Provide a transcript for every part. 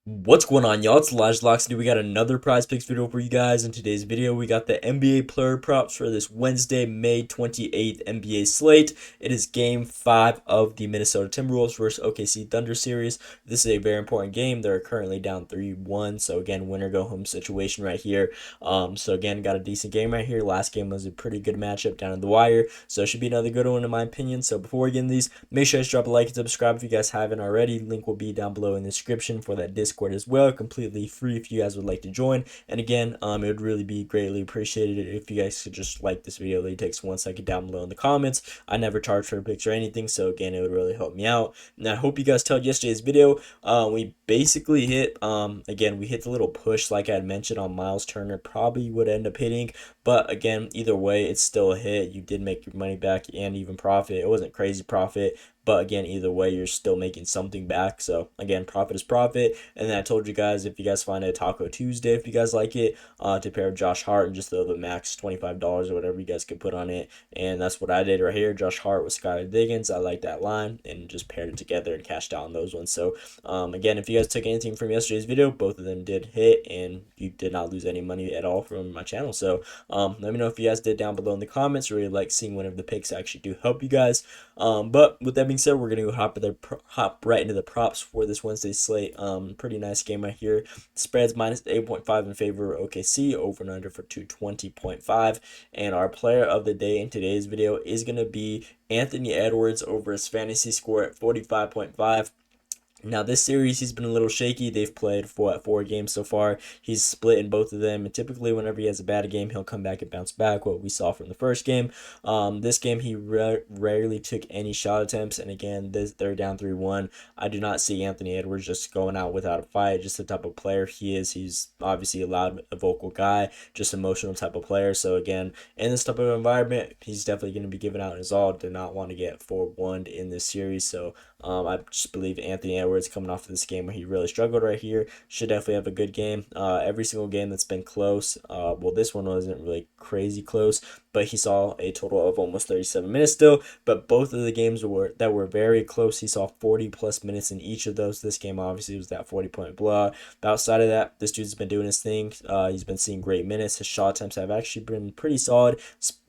What's going on, y'all? It's Elijah Locks. We got another prize picks video for you guys. In today's video, we got the NBA player props for this Wednesday, May 28th NBA slate. It is game 5 of the Minnesota Timberwolves versus OKC Thunder series. This is a very important game. They're currently down 3-1. So, again, winner go home situation right here. So, again, got a decent game right here. Last game was a pretty good matchup down in the wire. So, it should be another good one, in my opinion. So, before we get into these, make sure to drop a like and subscribe if you guys haven't already. Link will be down below in the description for that Discord as well, completely free if you guys would like to join. And again, it would really be greatly appreciated if you guys could just like this video. It takes 1 second down below in the comments. I never charge for a picture or anything, so again, it would really help me out. And I hope you guys tell yesterday's video. We basically hit again, we hit the little push like I had mentioned on Miles Turner. Probably would end up hitting, but again, either way, it's still a hit. You did make your money back and even profit. It wasn't crazy profit, but again, either way, you're still making something back. So again, profit is profit. And then I told you guys, if you guys find a Taco Tuesday, if you guys like it, to pair Josh Hart and just throw the max $25 or whatever you guys could put on it. And that's what I did right here. Josh Hart with Skylar Diggins. I like that line and just paired it together and cashed out on those ones. So again, if you guys took anything from yesterday's video, both of them did hit and you did not lose any money at all from my channel. So let me know if you guys did down below in the comments. Really like seeing whenever the picks actually do help you guys. But with that being said, we're gonna hop right into the props for this Wednesday slate. Pretty nice game right here. Spreads minus 8.5 in favor of OKC, over and under for 220.5. And our player of the day in today's video is gonna be Anthony Edwards over his fantasy score at 45.5. Now, this series, he's been a little shaky. They've played four games so far. He's split in both of them. And typically, whenever he has a bad game, he'll come back and bounce back, what we saw from the first game. This game, he rarely took any shot attempts. And again, they're down 3-1. I do not see Anthony Edwards just going out without a fight. Just the type of player he is. He's obviously a loud, vocal guy, just emotional type of player. So, again, in this type of environment, he's definitely going to be giving out his all. Did not want to get 4-1 in this series. So, I just believe Anthony Edwards, coming off of this game where he really struggled right here, should definitely have a good game. Every single game that's been close, well, this one wasn't really crazy close, but he saw a total of almost 37 minutes still. But both of the games that were very close, he saw 40 plus minutes in each of those. This game obviously was that 40-point blowout. But outside of that, this dude's been doing his thing. He's been seeing great minutes. His shot attempts have actually been pretty solid,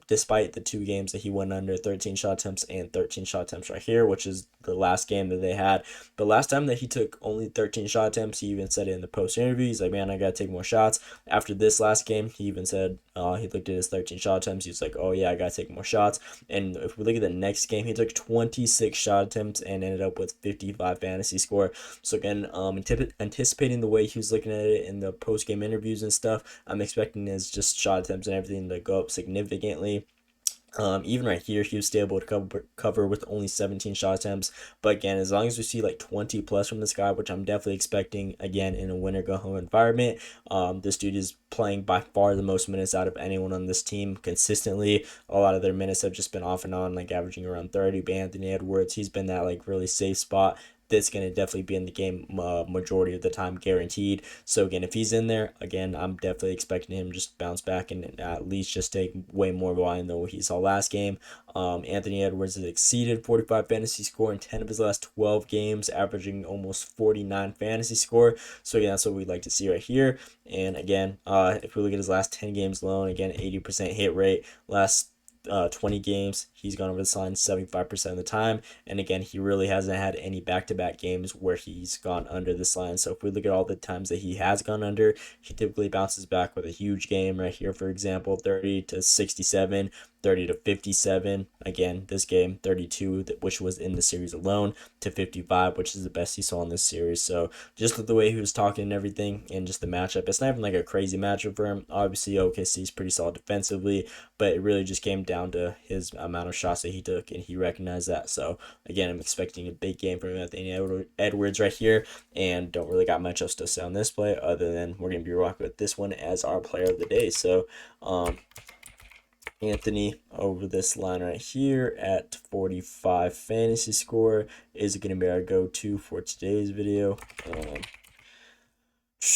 despite the 2 games that he went under, 13 shot attempts and 13 shot attempts right here, which is the last game that they had. But last time that he took only 13 shot attempts, he even said it in the post interview. He's like, man, I got to take more shots. After this last game, he even said, he looked at his 13 shot attempts. He was like, oh, yeah, I got to take more shots. And if we look at the next game, he took 26 shot attempts and ended up with 55 fantasy score. So again, anticipating the way he was looking at it in the post game interviews and stuff, I'm expecting his just shot attempts and everything to go up significantly. Even right here, he was still able to cover with only 17 shot attempts. But again, as long as we see like 20 plus from this guy, which I'm definitely expecting again in a winner go home environment, this dude is playing by far the most minutes out of anyone on this team consistently. A lot of their minutes have just been off and on, like averaging around 30. But Anthony Edwards, he's been that like really safe spot that's going to definitely be in the game majority of the time, guaranteed. So again, if he's in there, again, I'm definitely expecting him just bounce back and at least just take way more volume than what he saw last game. Anthony Edwards has exceeded 45 fantasy score in 10 of his last 12 games, averaging almost 49 fantasy score. So again, that's what we'd like to see right here. And again, if we look at his last 10 games alone, again, 80% hit rate. Last 20 games, he's gone over the line 75% of the time. And again, he really hasn't had any back-to-back games where he's gone under this line. So if we look at all the times that he has gone under, he typically bounces back with a huge game right here. For example, 30 to 67, 30 to 57. Again, this game 32, which was in the series alone, to 55, which is the best he saw in this series. So just with the way he was talking and everything, and just the matchup, it's not even like a crazy matchup for him. Obviously, OKC is pretty solid defensively, but it really just came down to his amount of shots that he took, and he recognized that. So again, I'm expecting a big game from Anthony Edwards right here, and don't really got much else to say on this play other than we're gonna be rocking with this one as our player of the day. So Anthony over this line right here at 45 fantasy score is going to be our go-to for today's video.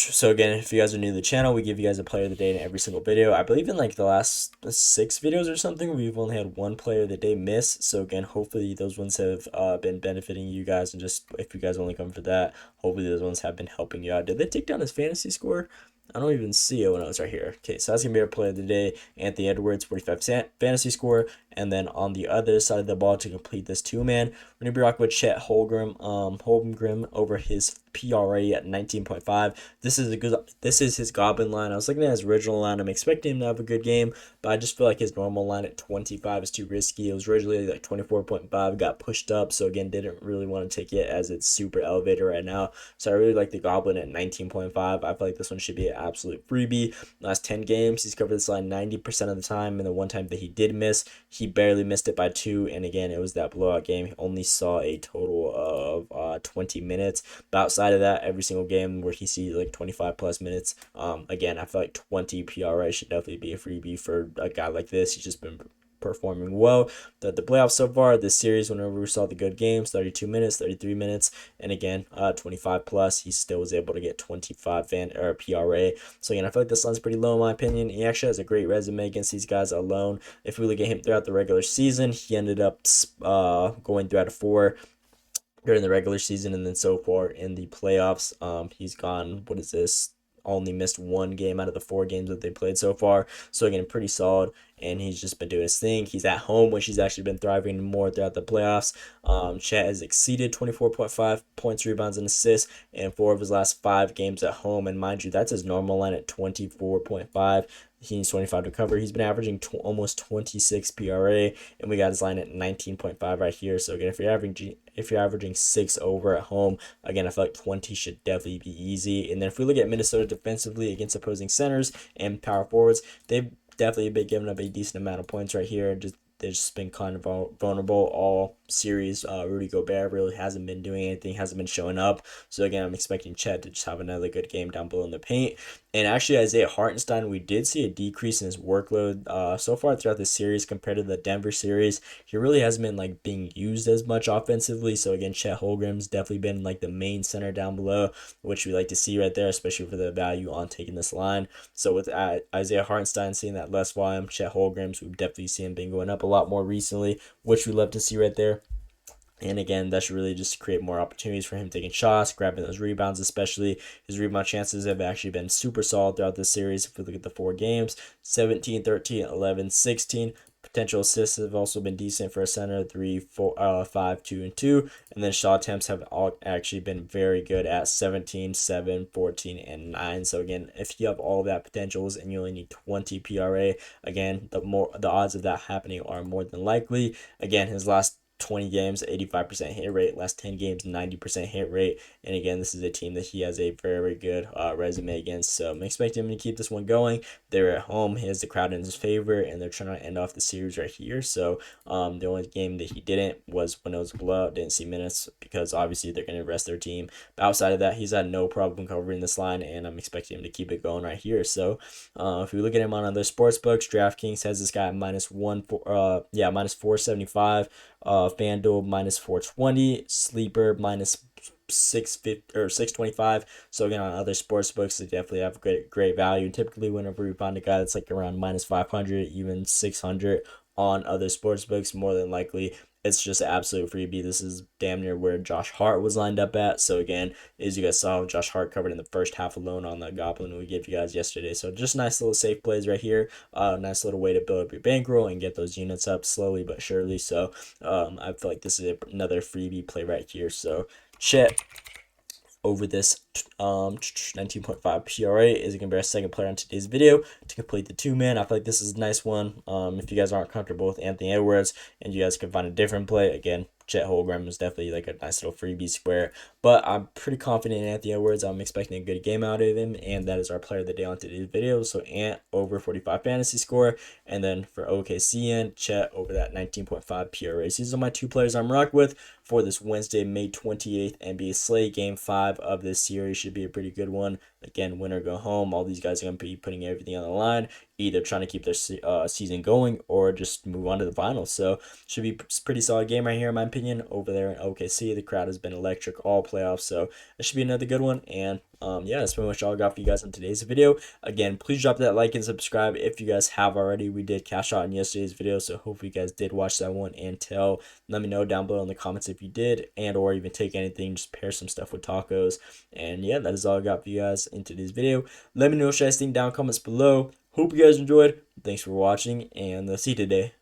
So again, if you guys are new to the channel, we give you guys a player of the day in every single video. I believe in like the last 6 videos or something, we've only had one player of the day miss. So again, hopefully those ones have been benefiting you guys, and just if you guys only come for that, hopefully those ones have been helping you out. Did they take down his fantasy score? I don't even see it when I was right here. Okay, so that's gonna be our player of the day. Anthony Edwards, 45 fantasy score, and then on the other side of the ball to complete this two-man, we're gonna be rocking with Chet Holmgren over his PRA at 19.5. This is his Goblin line. I was looking at his original line. I'm expecting him to have a good game, but I just feel like his normal line at 25 is too risky. It was originally like 24.5, got pushed up, so again, didn't really want to take it as it's super elevated right now. So I really like the Goblin at 19.5. I feel like this one should be an absolute freebie. Last 10 games, he's covered this line 90% of the time, and the one time that he did miss, he barely missed it by 2, and again, it was that blowout game. He only saw a total of 20 minutes, but outside of that, every single game where he sees like 25 plus minutes, again, I feel like 20 PRA should definitely be a freebie for a guy like this. He's just been performing well. The playoffs so far, this series, whenever we saw the good games, 32 minutes, 33 minutes, and again, 25 plus, he still was able to get 25 PRA. So again, I feel like this line's pretty low in my opinion. He actually has a great resume against these guys alone. If we look at him throughout the regular season, he ended up going 3 out of 4 during the regular season, and then so far in the playoffs, he's gone, what is this, only missed 1 game out of the 4 games that they played so far. So again, pretty solid, and he's just been doing his thing. He's at home, which he's actually been thriving more throughout the playoffs. Chet has exceeded 24.5 points, rebounds, and assists in 4 of his last 5 games at home, and mind you, that's his normal line at 24.5. He needs 25 to cover. He's been averaging almost 26 PRA, and we got his line at 19.5 right here. So again, if you're averaging 6 over at home, again, I feel like 20 should definitely be easy. And then if we look at Minnesota defensively against opposing centers and power forwards, they've definitely been giving up a decent amount of points right here. They've just been kind of vulnerable all series. Rudy Gobert really hasn't been doing anything, hasn't been showing up. So again, I'm expecting Chet to just have another good game down below in the paint. And actually, Isaiah Hartenstein, we did see a decrease in his workload so far throughout the series compared to the Denver series. He really hasn't been like being used as much offensively. So again, Chet Holmgren's definitely been like the main center down below, which we like to see right there, especially for the value on taking this line. So with Isaiah Hartenstein seeing that less volume, Chet Holmgren's, we've definitely seen him been going up a lot more recently, which we love to see right there. And again, that should really just create more opportunities for him taking shots, grabbing those rebounds, especially. His rebound chances have actually been super solid throughout this series. If we look at the 4 games, 17, 13, 11, 16. Potential assists have also been decent for a center, 3, 4, 5, 2, and 2. And then shot attempts have all actually been very good at 17, 7, 14, and 9. So again, if you have all of that potentials and you only need 20 PRA, again, the odds of that happening are more than likely. Again, his last 20 games, 85% hit rate. Last 10 games, 90% hit rate. And again, this is a team that he has a very good resume against. So I'm expecting him to keep this one going. They're at home. He has the crowd in his favor, and they're trying to end off the series right here. So the only game that he didn't was when it was a blowout. Didn't see minutes because obviously they're going to rest their team. But outside of that, he's had no problem covering this line, and I'm expecting him to keep it going right here. So if we look at him on other sports books, DraftKings has this guy at minus 475. FanDuel minus 420, Sleeper minus 650 or 625. So again, on other sports books, they definitely have great value. Typically, whenever we find a guy that's like around minus 500, even 600 on other sports books, more than likely it's just an absolute freebie. This is damn near where Josh Hart was lined up at. So again, as you guys saw, Josh Hart covered in the first half alone on the Goblin we gave you guys yesterday. So just nice little safe plays right here. Nice little way to build up your bankroll and get those units up slowly but surely. So I feel like this is another freebie play right here. So Chet over this 19.5 PRA is going to be our second player on today's video to complete the 2-man. I feel like this is a nice one. If you guys aren't comfortable with Anthony Edwards and you guys can find a different play, again, Chet Holmgren was definitely like a nice little freebie square. But I'm pretty confident in Anthony Edwards. I'm expecting a good game out of him, and that is our player of the day on today's video. So Ant over 45 fantasy score, and then for OKC, Chet over that 19.5 PRA. So these are my 2 players I'm rocking with for this Wednesday, May 28th NBA slate. Game 5 of this series should be a pretty good one. Again, win or go home. All these guys are going to be putting everything on the line, either trying to keep their season going or just move on to the finals. So should be pretty solid game right here, in my opinion. Over there in OKC, the crowd has been electric all playoffs, so it should be another good one. And Yeah, that's pretty much all I got for you guys in today's video. Again, please drop that like and subscribe if you guys have already. We did cash out in yesterday's video, so hopefully you guys did watch that one and let me know down below in the comments if you did, and or even take anything, just pair some stuff with tacos. And yeah, that is all I got for you guys in today's video. Let me know what you guys think down in comments below. Hope you guys enjoyed. Thanks for watching, and see you today.